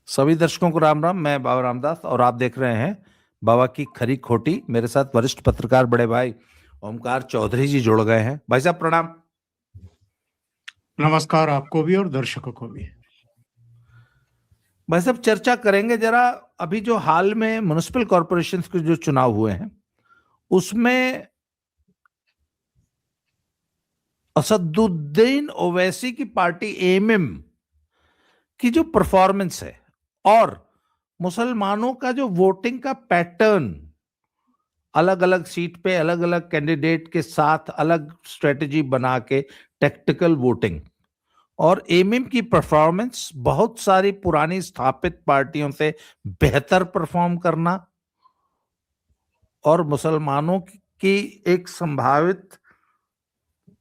सभी दर्शकों को राम राम। मैं बाबा रामदास और आप देख रहे हैं बाबा की खरी खोटी। मेरे साथ वरिष्ठ पत्रकार बड़े भाई ओमकार चौधरी जी जुड़ गए हैं। भाई साहब प्रणाम। नमस्कार आपको भी और दर्शकों को भी। भाई साहब चर्चा करेंगे जरा, अभी जो हाल में म्युनिसिपल कॉरपोरेशन के जो चुनाव हुए हैं उसमें असदुद्दीन ओवैसी की पार्टी एएमएम की जो परफॉर्मेंस है और मुसलमानों का जो वोटिंग का पैटर्न, अलग अलग सीट पे अलग अलग कैंडिडेट के साथ अलग स्ट्रेटजी बना के टैक्टिकल वोटिंग, और एमएम की परफॉर्मेंस बहुत सारी पुरानी स्थापित पार्टियों से बेहतर परफॉर्म करना और मुसलमानों की एक संभावित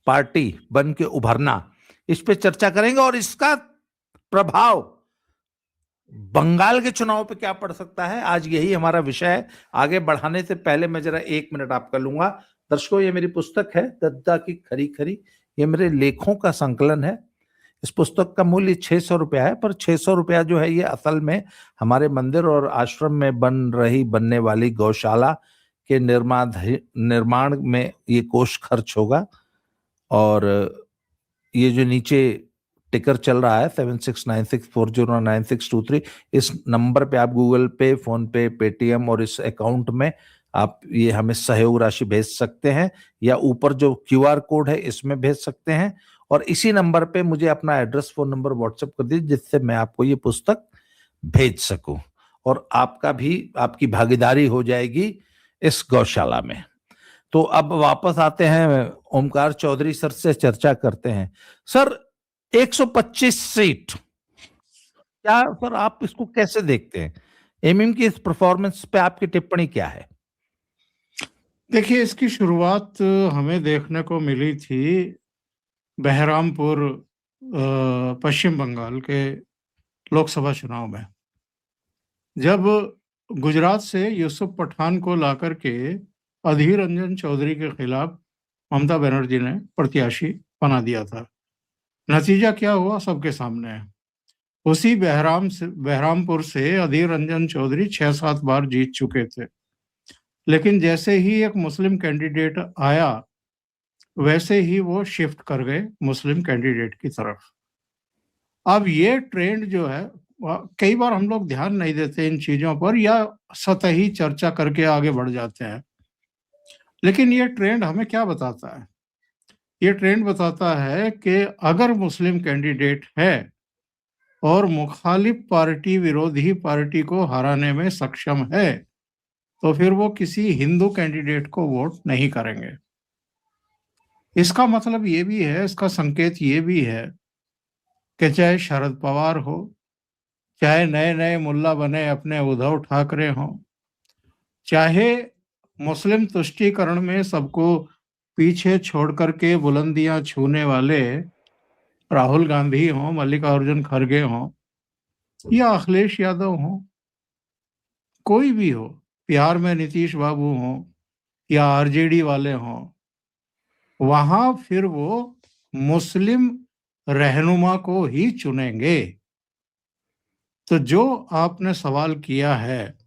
पार्टी बन के उभरना, इस पे चर्चा करेंगे। और इसका प्रभाव बंगाल के चुनाव पे क्या पड़ सकता है, आज यही हमारा विषय है। आगे बढ़ाने से पहले मैं जरा 1 मिनट आपका लूंगा। दर्शकों, ये मेरी पुस्तक है दद्दा की खरी खरी। ये मेरे लेखों का संकलन है। इस पुस्तक का मूल्य 600 रुपया है, पर 600 रुपया जो है ये असल में हमारे मंदिर और आश्रम में बनने वाली गौशाला के निर्माण में ये कोष खर्च होगा। और ये जो नीचे टिकर चल रहा है 7696409623, इस नंबर पे आप गूगल पे, फोन पे, पेटीएम और इस अकाउंट में आप ये हमें सहयोग राशि भेज सकते हैं, या ऊपर जो क्यूआर कोड है इसमें भेज सकते हैं। और इसी नंबर पे मुझे अपना एड्रेस, फोन नंबर व्हाट्सएप कर दीजिए जिससे मैं आपको ये पुस्तक भेज सकूं और आपकी भागीदारी हो जाएगी इस गौशाला में। तो अब वापस आते हैं, ओमकार चौधरी सर से चर्चा करते हैं। सर 125 सीट, क्या सर आप इसको कैसे देखते हैं? एमएम की इस परफॉर्मेंस पे आपकी टिप्पणी क्या है? देखिए, इसकी शुरुआत हमें देखने को मिली थी बहरामपुर पश्चिम बंगाल के लोकसभा चुनाव में, जब गुजरात से यूसुफ पठान को लाकर के अधीर रंजन चौधरी के खिलाफ ममता बनर्जी ने प्रत्याशी बना दिया था। नतीजा क्या हुआ सबके सामने है। उसी बहरामपुर से अधीर रंजन चौधरी 6-7 बार जीत चुके थे, लेकिन जैसे ही एक मुस्लिम कैंडिडेट आया वैसे ही वो शिफ्ट कर गए मुस्लिम कैंडिडेट की तरफ। अब ये ट्रेंड जो है, कई बार हम लोग ध्यान नहीं देते इन चीजों पर या सतही चर्चा करके आगे बढ़ जाते हैं, लेकिन ये ट्रेंड हमें क्या बताता है? ये ट्रेंड बताता है कि अगर मुस्लिम कैंडिडेट है और मुखालिफ पार्टी विरोधी पार्टी को हराने में सक्षम है तो फिर वो किसी हिंदू कैंडिडेट को वोट नहीं करेंगे। इसका मतलब ये भी है, इसका संकेत ये भी है कि चाहे शरद पवार हो, चाहे नए नए मुल्ला बने अपने उद्धव ठाकरे हो, चाहे मुस्लिम तुष्टीकरण में सबको पीछे छोड़ करके बुलंदियां छूने वाले राहुल गांधी हो, मल्लिकार्जुन खड़गे हो या अखिलेश यादव हो, कोई भी हो, बिहार में नीतीश बाबू हो या आरजेडी वाले हो, वहां फिर वो मुस्लिम रहनुमा को ही चुनेंगे। तो जो आपने सवाल किया है,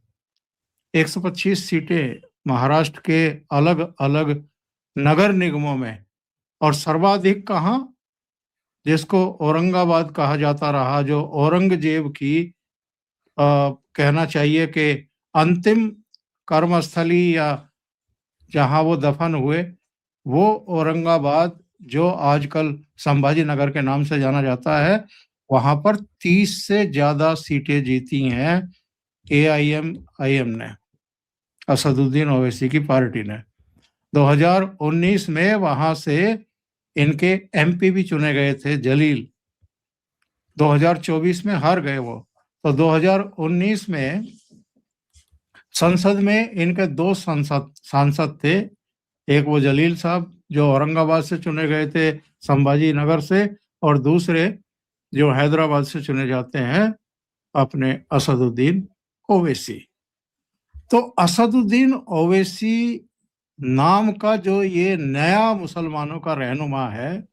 125 सीटें महाराष्ट्र के अलग अलग नगर निगमों में, और सर्वाधिक कहाँ, जिसको औरंगाबाद कहा जाता रहा, जो औरंगजेब की कहना चाहिए कि अंतिम कर्मस्थली या जहां वो दफन हुए, वो औरंगाबाद जो आजकल संभाजी नगर के नाम से जाना जाता है, वहां पर 30 से ज्यादा सीटें जीती हैं एआईएमआईएम ने, असदुद्दीन ओवैसी की पार्टी ने। 2019 में वहां से इनके एमपी भी चुने गए थे, जलील। 2024 में हार गए वो। तो 2019 में संसद में इनके 2 सांसद थे, एक वो जलील साहब जो औरंगाबाद से चुने गए थे, संभाजी नगर से, और दूसरे जो हैदराबाद से चुने जाते हैं अपने असदुद्दीन ओवैसी। तो असदुद्दीन ओवैसी नाम का जो ये नया मुसलमानों का रहनुमा है,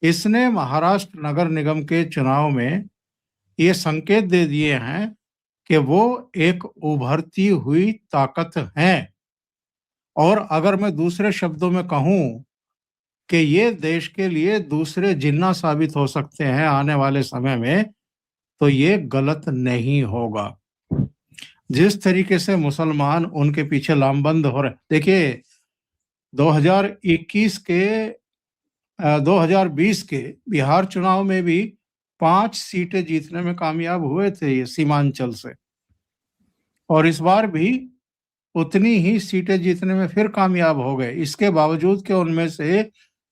इसने महाराष्ट्र नगर निगम के चुनाव में ये संकेत दे दिए हैं कि वो एक उभरती हुई ताकत हैं। और अगर मैं दूसरे शब्दों में कहूं कि ये देश के लिए दूसरे जिन्ना साबित हो सकते हैं आने वाले समय में, तो ये गलत नहीं होगा। जिस तरीके से मुसलमान उनके पीछे लामबंद हो रहे, देखिए 2021 के 2020 के बिहार चुनाव में भी 5 सीटें जीतने में कामयाब हुए थे ये सीमांचल से, और इस बार भी उतनी ही सीटें जीतने में फिर कामयाब हो गए, इसके बावजूद कि उनमें से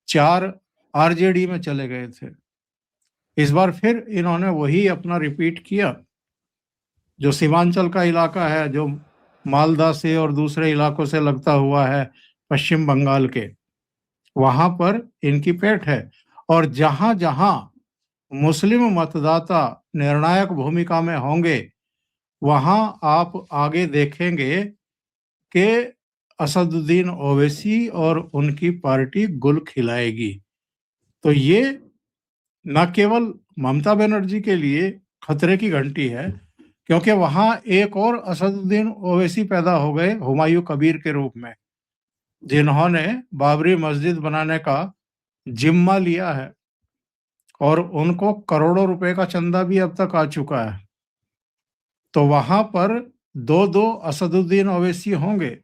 4 आरजेडी में चले गए थे। इस बार फिर इन्होंने वही अपना रिपीट किया। जो सीमांचल का इलाका है, जो मालदा से और दूसरे इलाकों से लगता हुआ है पश्चिम बंगाल के, वहां पर इनकी पेठ है। और जहां जहां मुस्लिम मतदाता निर्णायक भूमिका में होंगे, वहां आप आगे देखेंगे कि असदुद्दीन ओवैसी और उनकी पार्टी गुल खिलाएगी। तो ये न केवल ममता बनर्जी के लिए खतरे की घंटी है, क्योंकि वहां एक और असदुद्दीन ओवैसी पैदा हो गए हुमायूं कबीर के रूप में, जिन्होंने बाबरी मस्जिद बनाने का जिम्मा लिया है, और उनको करोड़ों रुपए का चंदा भी अब तक आ चुका है। तो वहां पर दो दो असदुद्दीन ओवैसी होंगे,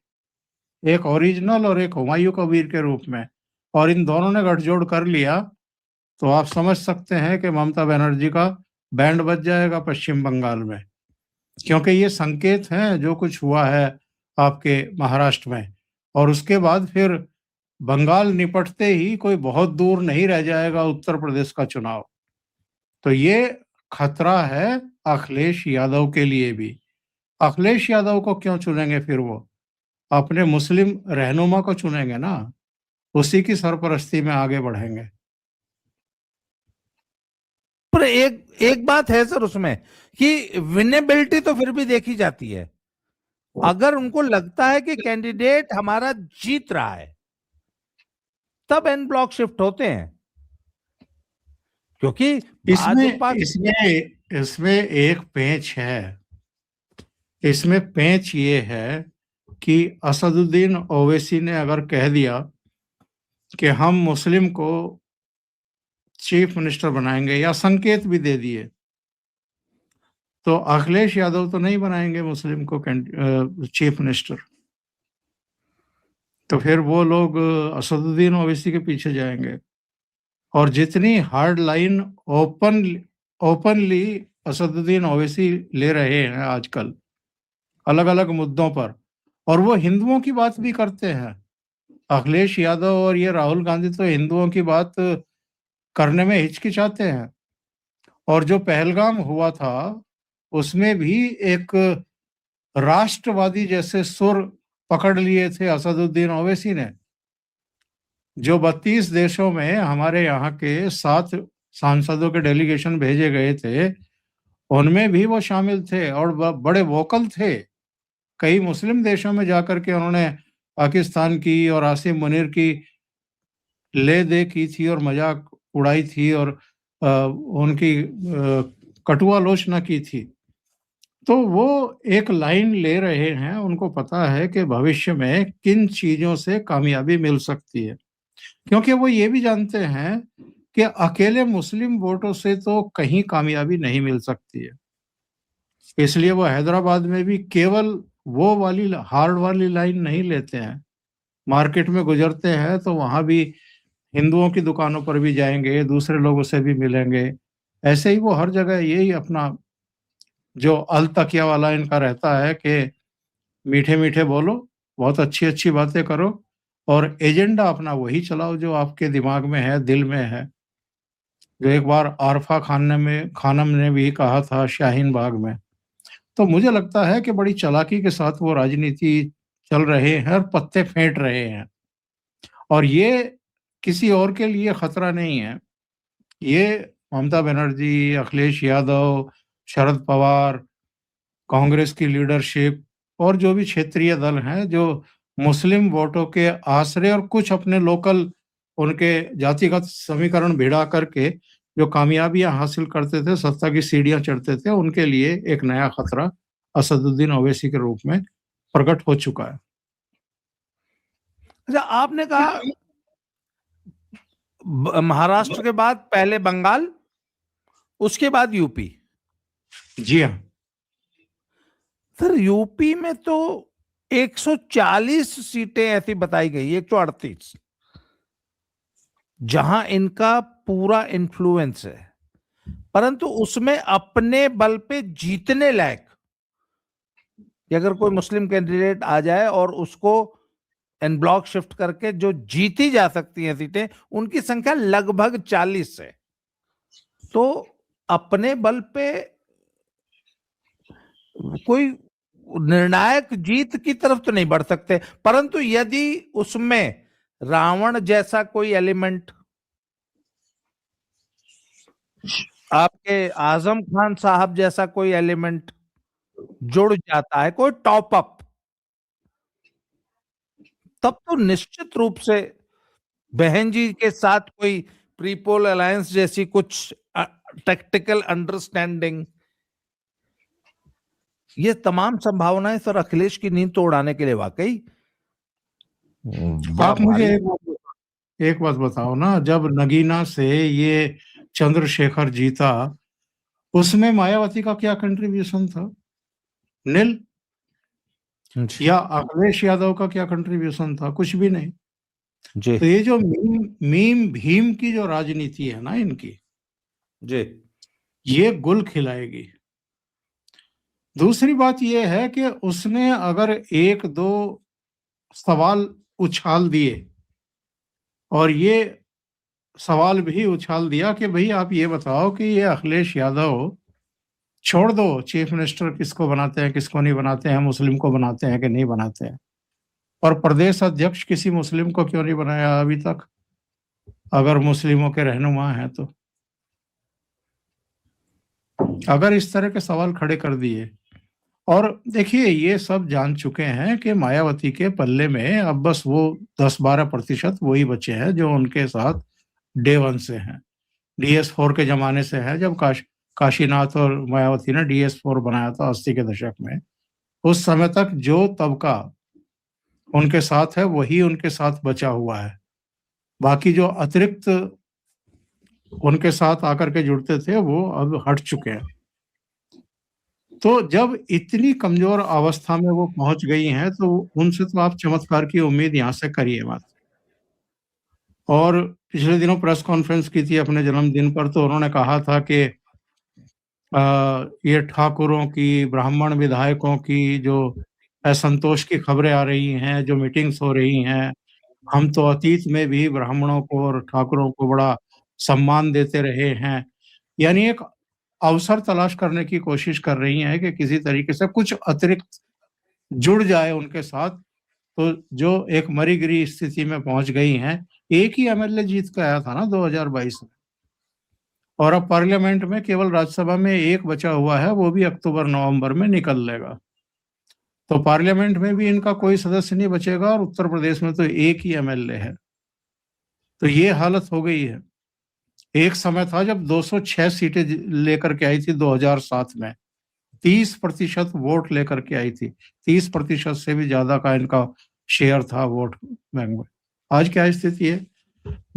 एक ओरिजिनल और एक हुमायूं कबीर के रूप में, और इन दोनों ने गठजोड़ कर लिया तो आप समझ सकते हैं कि ममता बनर्जी का बैंड बज जाएगा पश्चिम बंगाल में। क्योंकि ये संकेत हैं जो कुछ हुआ है आपके महाराष्ट्र में, और उसके बाद फिर बंगाल निपटते ही कोई बहुत दूर नहीं रह जाएगा उत्तर प्रदेश का चुनाव। तो ये खतरा है अखिलेश यादव के लिए भी। अखिलेश यादव को क्यों चुनेंगे फिर? वो अपने मुस्लिम रहनुमा को चुनेंगे ना, उसी की सरपरस्ती में आगे बढ़ेंगे। पर एक एक बात है सर उसमें कि विनेबिलिटी तो फिर भी देखी जाती है। अगर उनको लगता है कि कैंडिडेट हमारा जीत रहा है, तब एन ब्लॉक शिफ्ट होते हैं, क्योंकि भाजपा इसमें एक पेंच है। इसमें पेंच ये है कि असदुद्दीन ओवैसी ने अगर कह दिया कि हम मुस्लिम को चीफ मिनिस्टर बनाएंगे, या संकेत भी दे दिए, तो अखिलेश यादव तो नहीं बनाएंगे मुस्लिम को चीफ मिनिस्टर। तो फिर वो लोग असदुद्दीन ओवैसी के पीछे जाएंगे, और जितनी hard line openly Asaduddin Owaisi ले रहे हैं आजकल अलग अलग मुद्दों पर, और वो हिंदुओं की बात भी करते हैं। अखिलेश यादव और ये राहुल गांधी तो हिंदुओं की बात करने में हिचकिचाते हैं। और जो पहलगाम हुआ था उसमें भी एक राष्ट्रवादी जैसे सुर पकड़ लिए थे असदुद्दीन ओवैसी ने। जो 32 देशों में हमारे यहाँ के 7 सांसदों के डेलीगेशन भेजे गए थे, उनमें भी वो शामिल थे और बड़े वोकल थे। कई मुस्लिम देशों में जाकर के उन्होंने पाकिस्तान की और आसिम मुनीर की ले दे की थी और मजाक उड़ाई थी, और उनकी कटु आलोचना की थी। तो वो एक लाइन ले रहे हैं, उनको पता है कि भविष्य में किन चीजों से कामयाबी मिल सकती है, क्योंकि वो ये भी जानते हैं कि अकेले मुस्लिम वोटों से तो कहीं कामयाबी नहीं मिल सकती है। इसलिए वो हैदराबाद में भी केवल वो वाली हार्ड वाली लाइन नहीं लेते हैं। मार्केट में गुजरते हैं तो वहां भी हिंदुओं की दुकानों पर भी जाएंगे, दूसरे लोगों से भी मिलेंगे। ऐसे ही वो हर जगह यही अपना जो अल तकिया वाला इनका रहता है कि मीठे मीठे बोलो, बहुत अच्छी अच्छी बातें करो, और एजेंडा अपना वही चलाओ जो आपके दिमाग में है, दिल में है। जो एक बार आरफा खानम ने भी कहा था शाहीन बाग में। तो मुझे लगता है कि बड़ी चालाकी के साथ वो राजनीति चल रहे हैं और पत्ते फेंट रहे हैं, और ये किसी और के लिए खतरा नहीं है। ये ममता बनर्जी, अखिलेश यादव, शरद पवार, कांग्रेस की लीडरशिप और जो भी क्षेत्रीय दल हैं जो मुस्लिम वोटों के आसरे और कुछ अपने लोकल उनके जातिगत समीकरण भिड़ा करके जो कामयाबियां हासिल करते थे, सत्ता की सीढ़ियां चढ़ते थे, उनके लिए एक नया खतरा असदुद्दीन ओवैसी के रूप में प्रकट हो चुका है। अच्छा, आपने कहा महाराष्ट्र के बाद पहले बंगाल, उसके बाद यूपी। जी हाँ। सर, यूपी में तो 140 सीटें ऐसी बताई गई, 138, जहां इनका पूरा इन्फ्लुएंस है, परंतु उसमें अपने बल पे जीतने लायक कि अगर कोई मुस्लिम कैंडिडेट आ जाए और उसको एन ब्लॉक शिफ्ट करके जो जीती जा सकती हैं सीटें, उनकी संख्या लगभग 40 है। तो अपने बल पे कोई निर्णायक जीत की तरफ तो नहीं बढ़ सकते, परंतु यदि उसमें रावण जैसा कोई एलिमेंट, आपके आजम खान साहब जैसा कोई एलिमेंट जुड़ जाता है, कोई टॉप अप, तब तो निश्चित रूप से बहन जी के साथ कोई प्रीपोल अलायंस जैसी कुछ टैक्टिकल अंडरस्टैंडिंग, ये तमाम संभावनाएं सर अखिलेश की नींद तो उड़ाने के लिए वाकई बड़ा आप मुझे भारी। एक बात बताओ ना, जब नगीना से ये चंद्रशेखर जीता, उसमें मायावती का क्या कंट्रीब्यूशन था? नील। जी या अखिलेश यादव का क्या कंट्रीब्यूशन था? कुछ भी नहीं। जी तो ये जो मीम भीम की जो राजनीति है ना इनकी, जी ये गुल खिलाएगी। दूसरी बात ये है कि उसने अगर एक दो सवाल उछाल दिए, और ये सवाल भी उछाल दिया कि भाई आप ये बताओ कि ये अखिलेश यादव, छोड़ दो चीफ मिनिस्टर किसको बनाते हैं किसको नहीं बनाते हैं, मुस्लिम को बनाते हैं कि नहीं बनाते हैं, और प्रदेश अध्यक्ष किसी मुस्लिम को क्यों नहीं बनाया अभी तक, अगर मुस्लिमों के रहनुमा हैं तो? अगर इस तरह के सवाल खड़े कर दिए, और देखिए ये सब जान चुके हैं कि मायावती के पल्ले में अब बस वो 10-12% वही बचे हैं जो उनके साथ डे वन से हैं, DS4 के जमाने से है, जब काशीनाथ और मायावती ने DS4 बनाया था 80 के दशक में। उस समय तक जो तबका उनके साथ है वही उनके साथ बचा हुआ है। बाकी जो अतिरिक्त उनके साथ आकर के जुड़ते थे वो अब हट चुके हैं। तो जब इतनी कमजोर अवस्था में वो पहुंच गई हैं, तो उनसे तो आप चमत्कार की उम्मीद यहाँ से करिए मत। और पिछले दिनों प्रेस कॉन्फ्रेंस की थी अपने जन्मदिन पर, तो उन्होंने कहा था कि ये ठाकुरों की, ब्राह्मण विधायकों की जो असंतोष की खबरें आ रही हैं, जो मीटिंग्स हो रही हैं, हम तो अतीत में भी ब्राह्मणों को और ठाकुरों को बड़ा सम्मान देते रहे हैं। यानी एक अवसर तलाश करने की कोशिश कर रही हैं कि किसी तरीके से कुछ अतिरिक्त जुड़ जाए उनके साथ। तो जो एक मरी गिरी स्थिति में पहुंच गई हैं, एक ही MLA जीत के आया था ना 2022 में, और अब पार्लियामेंट में केवल राज्यसभा में एक बचा हुआ है, वो भी अक्टूबर-नवंबर में निकल लेगा। तो पार्लियामेंट में भी इनका कोई सदस्य नहीं बचेगा, और उत्तर प्रदेश में तो एक ही MLA है। तो ये हालत हो गई है। एक समय था जब 206 सीटें लेकर के आई थी 2007 में, 30% वोट लेकर के आई थी, 30% से भी ज्यादा का इनका शेयर था वोट बैंक में। आज क्या स्थिति है?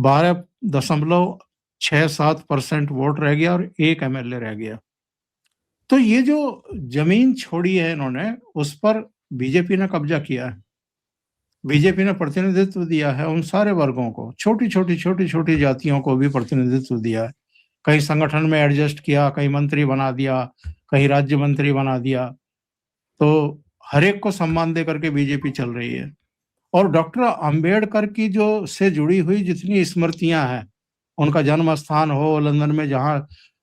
12.67% वोट रह गया और एक MLA रह गया। तो ये जो जमीन छोड़ी है इन्होंने, उस पर बीजेपी ने कब्जा किया है। बीजेपी ने प्रतिनिधित्व दिया है उन सारे वर्गों को, छोटी छोटी जातियों को भी प्रतिनिधित्व दिया है। कहीं संगठन में एडजस्ट किया, कहीं मंत्री बना दिया, कहीं राज्य मंत्री बना दिया। तो हर एक को सम्मान दे करके बीजेपी चल रही है। और डॉक्टर अंबेडकर की जो से जुड़ी हुई जितनी स्मृतियां हैं, उनका जन्म स्थान हो लंदन में जहां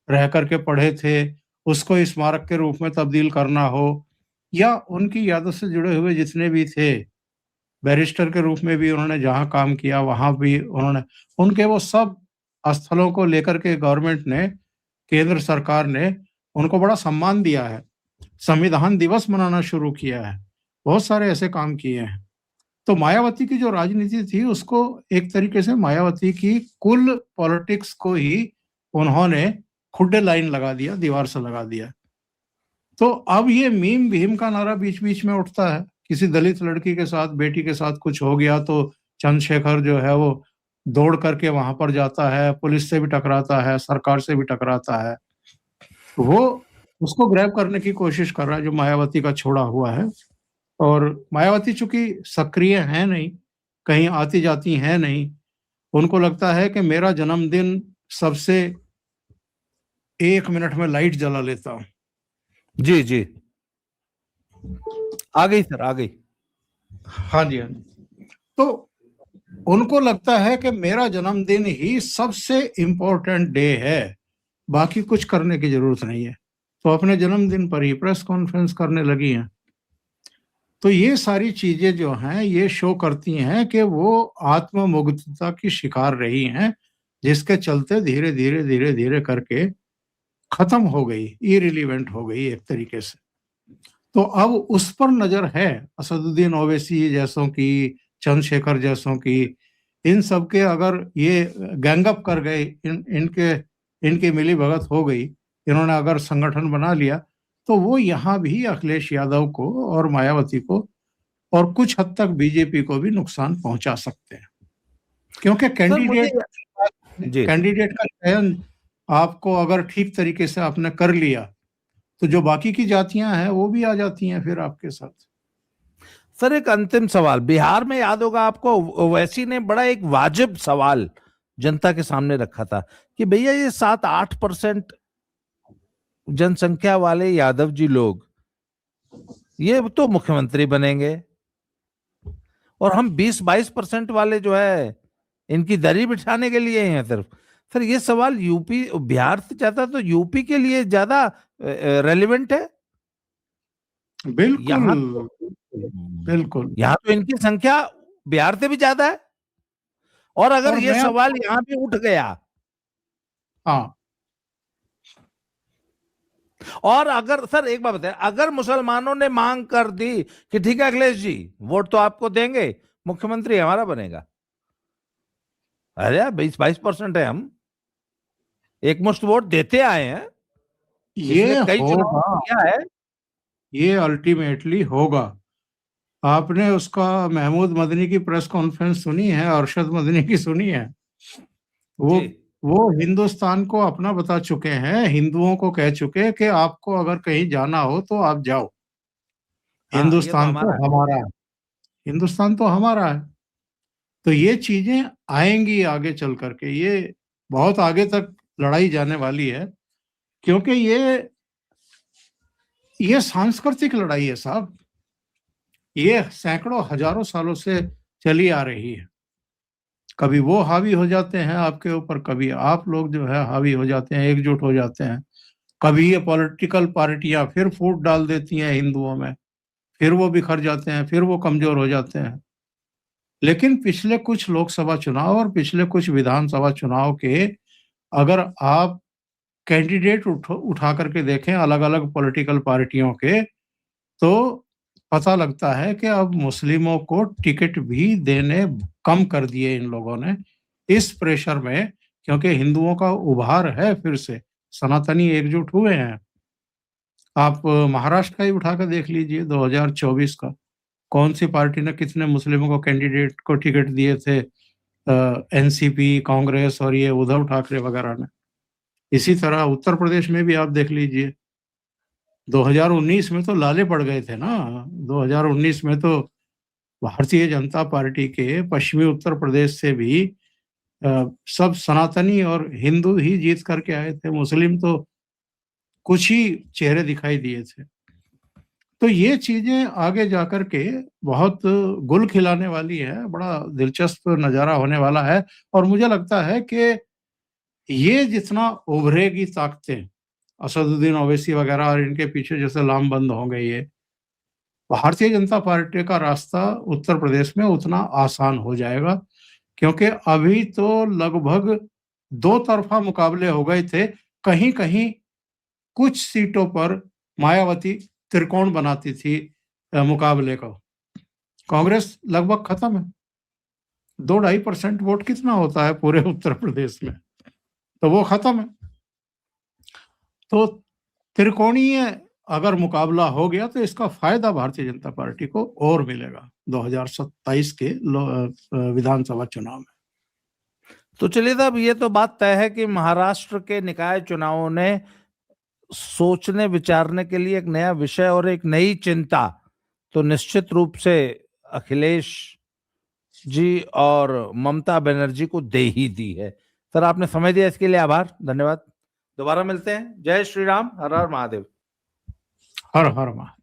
रह करके पढ़े थे, उसको स्मारक के रूप में तब्दील करना हो, या उनकी यादों से जुड़े हुए जितने भी थे, बैरिस्टर के रूप में भी उन्होंने जहाँ काम किया वहाँ भी उन्होंने, उनके वो सब स्थलों को लेकर के गवर्नमेंट ने, केंद्र सरकार ने उनको बड़ा सम्मान दिया है, संविधान दिवस मनाना शुरू किया है, बहुत सारे ऐसे काम किए हैं। तो मायावती की जो राजनीति थी उसको एक तरीके से मायावती की कुल पॉलिटिक्स को ही उन्होंने खुड्डे लाइन लगा दिया, दीवार से लगा दिया। तो अब ये मीम भीम का नारा बीच बीच में उठता है। किसी दलित लड़की के साथ, बेटी के साथ कुछ हो गया तो चंद्रशेखर जो है वो दौड़ करके वहां पर जाता है, पुलिस से भी टकराता है, सरकार से भी टकराता है। वो उसको ग्रैब करने की कोशिश कर रहा है जो मायावती का छोड़ा हुआ है। और मायावती चूंकि सक्रिय है नहीं, कहीं आती जाती है नहीं, उनको लगता है कि मेरा जन्मदिन सबसे 1 मिनट में लाइट जला लेता हूं। जी जी, आ गई सर, आ गई। हाँ जी, हाँ जी। तो उनको लगता है कि मेरा जन्मदिन ही सबसे इम्पोर्टेंट डे है, बाकी कुछ करने की जरूरत नहीं है। तो अपने जन्मदिन पर ही प्रेस कॉन्फ्रेंस करने लगी हैं। तो ये सारी चीजें जो हैं ये शो करती हैं कि वो आत्ममुग्धता की शिकार रही हैं, जिसके चलते धीरे धीरे धीरे धीरे करके खत्म हो गई, इरिलीवेंट हो गई एक तरीके से। तो अब उस पर नजर है असदुद्दीन ओवैसी जैसों की, चंद्रशेखर जैसों की, इन सब के अगर ये गैंगअप कर गए, इनके मिली भगत हो गई, इन्होंने अगर संगठन बना लिया, तो वो यहाँ भी अखिलेश यादव को और मायावती को और कुछ हद तक बीजेपी को भी नुकसान पहुंचा सकते हैं। क्योंकि सर मुझे जी कैंडिडेट का चयन आपको अगर ठीक तरीके से आपने कर लिया, तो जो बाकी की जातियां हैं वो भी आ जाती हैं फिर आपके साथ। सर एक अंतिम सवाल, बिहार में याद होगा आपको, ओवैसी ने बड़ा एक वाजिब सवाल जनता के सामने रखा था कि भैया ये 7-8% जनसंख्या वाले यादव जी लोग ये तो मुख्यमंत्री बनेंगे, और हम 20-22% वाले जो है इनकी दरी बिठाने के लिए हैं सिर्फ। सर ये सवाल यूपी बिहार से ज्यादा तो यूपी के लिए ज्यादा रेलिवेंट है। बिल्कुल यहाँ तो बिल्कुल। यहाँ तो इनकी संख्या बिहार से भी ज्यादा है, और अगर और ये मैं सवाल यहाँ पे उठ गया, हाँ, और अगर सर एक बात बताए, अगर मुसलमानों ने मांग कर दी कि ठीक है अखिलेश जी वोट तो आपको देंगे, मुख्यमंत्री हमारा बनेगा, अरे 20-22% है, हम एकमुश्त वोट देते आए हैं, ये पिछले कई चुनाव होगा, किया है। ये अल्टीमेटली होगा। आपने उसका महमूद मदनी की प्रेस कॉन्फ्रेंस सुनी है, अरशद मदनी की सुनी है? वो जी वो हिंदुस्तान को अपना बता चुके हैं, हिंदुओं को कह चुके कि आपको अगर कहीं जाना हो तो आप जाओ, हाँ, ये तो हिंदुस्तान तो हमारा है। हमारा है, हिंदुस्तान तो हमारा है। तो ये चीजें आएंगी आगे चल करके, ये बहुत आगे तक लड़ाई जाने वाली है, क्योंकि ये सांस्कृतिक लड़ाई है साहब। ये सैकड़ों हजारों सालों से चली आ रही है। कभी वो हावी हो जाते हैं आपके ऊपर, कभी आप लोग जो है हावी हो जाते हैं, एकजुट हो जाते हैं। कभी ये पॉलिटिकल पार्टियां फिर फूट डाल देती हैं हिंदुओं में, फिर वो बिखर जाते हैं, फिर वो कमजोर हो जाते हैं। लेकिन पिछले कुछ लोकसभा चुनाव और पिछले कुछ विधानसभा चुनाव के अगर आप कैंडिडेट उठा करके देखें अलग अलग पॉलिटिकल पार्टियों के, तो पता लगता है कि अब मुस्लिमों को टिकट भी देने कम कर दिए इन लोगों ने इस प्रेशर में, क्योंकि हिंदुओं का उभार है, फिर से सनातनी एकजुट हुए हैं। आप महाराष्ट्र का ही उठा कर देख लीजिए 2024 का, कौन सी पार्टी ने कितने मुस्लिमों को कैंडिडेट को टिकट दिए थे? एनसीपी, कांग्रेस और ये उद्धव ठाकरे वगैरह ने। इसी तरह उत्तर प्रदेश में भी आप देख लीजिए, 2019 में तो लाले पड़ गए थे ना। 2019 में तो भारतीय जनता पार्टी के पश्चिमी उत्तर प्रदेश से भी सब सनातनी और हिंदू ही जीत करके आए थे, मुस्लिम तो कुछ ही चेहरे दिखाई दिए थे। तो ये चीजें आगे जाकर के बहुत गुल खिलाने वाली है, बड़ा दिलचस्प नजारा होने वाला है। और मुझे लगता है कि ये जितना उभरेगी ताकतें, असदुद्दीन ओवैसी वगैरह और इनके पीछे जैसे लामबंद होंगे, ये भारतीय जनता पार्टी का रास्ता उत्तर प्रदेश में उतना आसान हो जाएगा। क्योंकि अभी तो लगभग दो तरफा मुकाबले हो गए थे, कहीं कहीं कुछ सीटों पर मायावती त्रिकोण बनाती थी मुकाबले को। कांग्रेस लगभग खत्म है, 2-2.5% वोट कितना होता है पूरे उत्तर प्रदेश में, तो वो खत्म है। तो त्रिकोणीय अगर मुकाबला हो गया तो इसका फायदा भारतीय जनता पार्टी को और मिलेगा 2027 के विधानसभा चुनाव में। तो चलिए साहब, ये तो बात तय है कि महाराष्ट्र के निकाय चुनावों ने सोचने विचारने के लिए एक नया विषय और एक नई चिंता तो निश्चित रूप से अखिलेश जी और ममता बनर्जी को दे ही दी है। सर, आपने समय दिया इसके लिए आभार, धन्यवाद। दोबारा मिलते हैं। जय श्री राम, हर हर महादेव। हर हर महादेव।